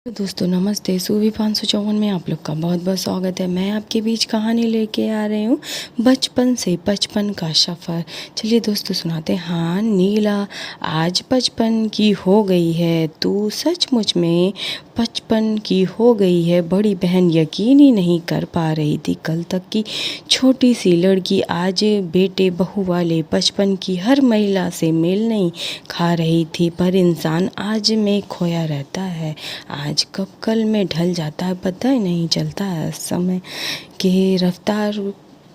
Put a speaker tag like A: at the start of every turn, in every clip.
A: तो दोस्तों नमस्ते। सूवी 554 में आप लोग का बहुत बहुत स्वागत है। मैं आपके बीच कहानी लेके आ रही हूँ बचपन से 55 का सफ़र। चलिए दोस्तों सुनाते हैं। हाँ नीला, आज 55 की हो गई है, तू सचमुच में 55 की हो गई है। बड़ी बहन यकीन ही नहीं कर पा रही थी। कल तक की छोटी सी लड़की आज बेटे बहू वाले 55 की हर महिला से मेल नहीं खा रही थी। पर इंसान आज में खोया रहता है। आज कब कल में ढल जाता है पता ही नहीं चलता है। समय के रफ्तार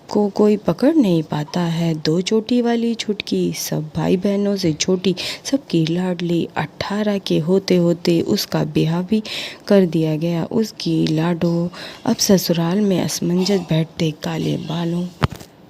A: को कोई पकड़ नहीं पाता है। दो चोटी वाली छुटकी, सब भाई बहनों से छोटी, सबकी लाडली। 18 के होते होते उसका ब्याह भी कर दिया गया। उसकी लाडो अब ससुराल में असमंजस बैठते काले बालों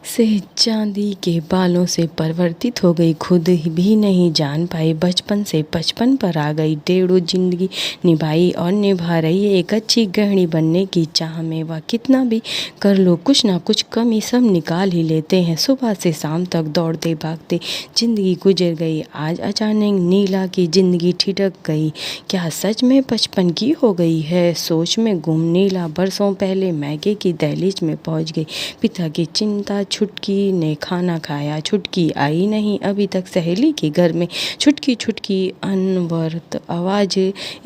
A: से चांदी के बालों से परिवर्तित हो गई। खुद भी नहीं जान पाई बचपन से 55 पर आ गई। डेढ़ों जिंदगी निभाई और निभा रही है एक अच्छी गृहिणी बनने की चाह में। वह कितना भी कर लो कुछ ना कुछ कमी सब निकाल ही लेते हैं। सुबह से शाम तक दौड़ते भागते जिंदगी गुजर गई। आज अचानक नीला की जिंदगी ठिठक गई। क्या सच में 55 की हो गई है? सोच में गुम नीला बरसों पहले मैके की दहलीज में पहुंच गई। पिता की चिंता, छुटकी ने खाना खाया, छुटकी आई नहीं अभी तक सहेली के घर में। छुटकी छुटकी अनवरत आवाज़,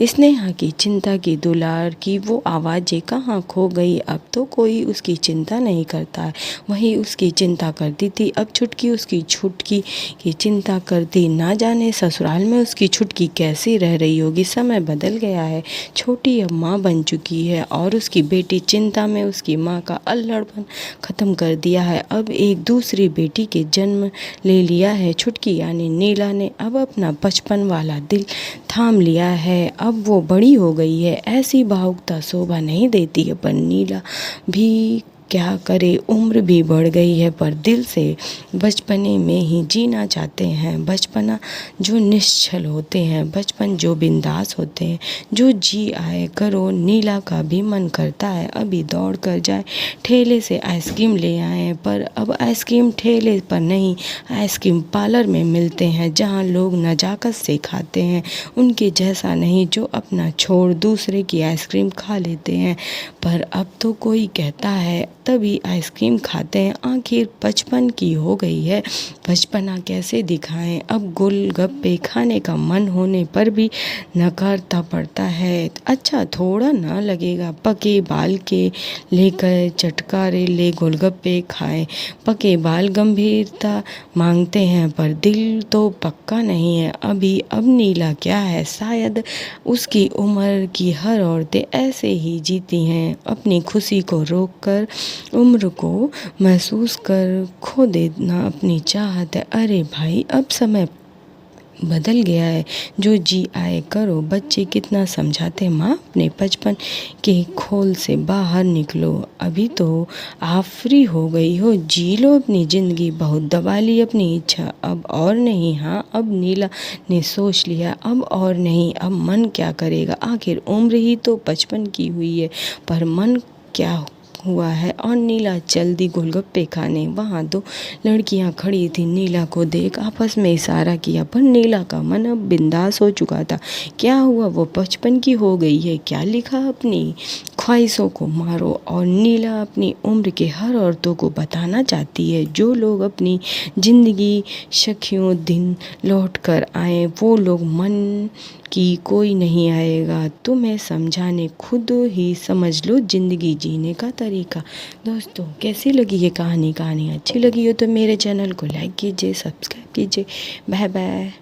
A: स्नेहा की चिंता की, दुलार की वो आवाज़ें कहाँ खो गई? अब तो कोई उसकी चिंता नहीं करता है, वही उसकी चिंता करती थी। अब छुटकी उसकी छुटकी की चिंता करती। ना जाने ससुराल में उसकी छुटकी कैसी रह रही होगी। समय बदल गया है। छोटी अब माँ बन चुकी है और उसकी बेटी चिंता में उसकी माँ का अल्हड़पन ख़त्म कर दिया है। अब एक दूसरी बेटी के जन्म ले लिया है। छुटकी यानी नीला ने अब अपना 55 वाला दिल थाम लिया है। अब वो बड़ी हो गई है। ऐसी भावुकता शोभा नहीं देती है। पर नीला भी क्या करे, उम्र भी बढ़ गई है पर दिल से बचपने में ही जीना चाहते हैं। बचपना जो निश्चल होते हैं, बचपन जो बिंदास होते हैं, जो जी आए करो। नीला का भी मन करता है अभी दौड़ कर जाए, ठेले से आइसक्रीम ले आए। पर अब आइसक्रीम ठेले पर नहीं, आइसक्रीम पार्लर में मिलते हैं जहाँ लोग नजाकत से खाते हैं। उनके जैसा नहीं जो अपना छोड़ दूसरे की आइसक्रीम खा लेते हैं। पर अब तो कोई कहता है तभी आइसक्रीम खाते हैं। आखिर 55 की हो गई है, बचपना कैसे दिखाएं? अब गोलगप्पे खाने का मन होने पर भी नकारता पड़ता है। अच्छा थोड़ा ना लगेगा, पके बाल के लेकर चटकारे ले गोलगप्पे खाएं। पके बाल गंभीरता मांगते हैं पर दिल तो पक्का नहीं है अभी। अब नीला क्या है, शायद उसकी उम्र की हर औरतें ऐसे ही जीती हैं, अपनी खुशी को रोक कर, उम्र को महसूस कर खो देना अपनी चाहत है। अरे भाई अब समय बदल गया है, जो जी आए करो। बच्चे कितना समझाते, माँ अपने 55 के खोल से बाहर निकलो, अभी तो आप फ्री हो गई हो, जी लो अपनी ज़िंदगी। बहुत दबा ली अपनी इच्छा, अब और नहीं। हाँ अब नीला ने सोच लिया, अब और नहीं। अब मन क्या करेगा, आखिर उम्र ही तो 55 की हुई है। पर मन क्या हुआ है। और नीला चल दी गोलगप्पे खाने। वहाँ दो लड़कियाँ खड़ी थी, नीला को देख आपस में इशारा किया। पर नीला का मन अब बिंदास हो चुका था। क्या हुआ, वो 55 की हो गई है। क्या लिखा, अपनी ख्वाहिशों को मारो। और नीला अपनी उम्र के हर औरतों को बताना चाहती है, जो लोग अपनी ज़िंदगी सखियों दिन लौट कर आए, वो लोग मन कि कोई नहीं आएगा तुम्हें समझाने, खुद ही समझ लो ज़िंदगी जीने का तरीका। दोस्तों कैसी लगी ये कहानी? कहानी अच्छी लगी हो तो मेरे चैनल को लाइक कीजिए, सब्सक्राइब कीजिए। Bye bye.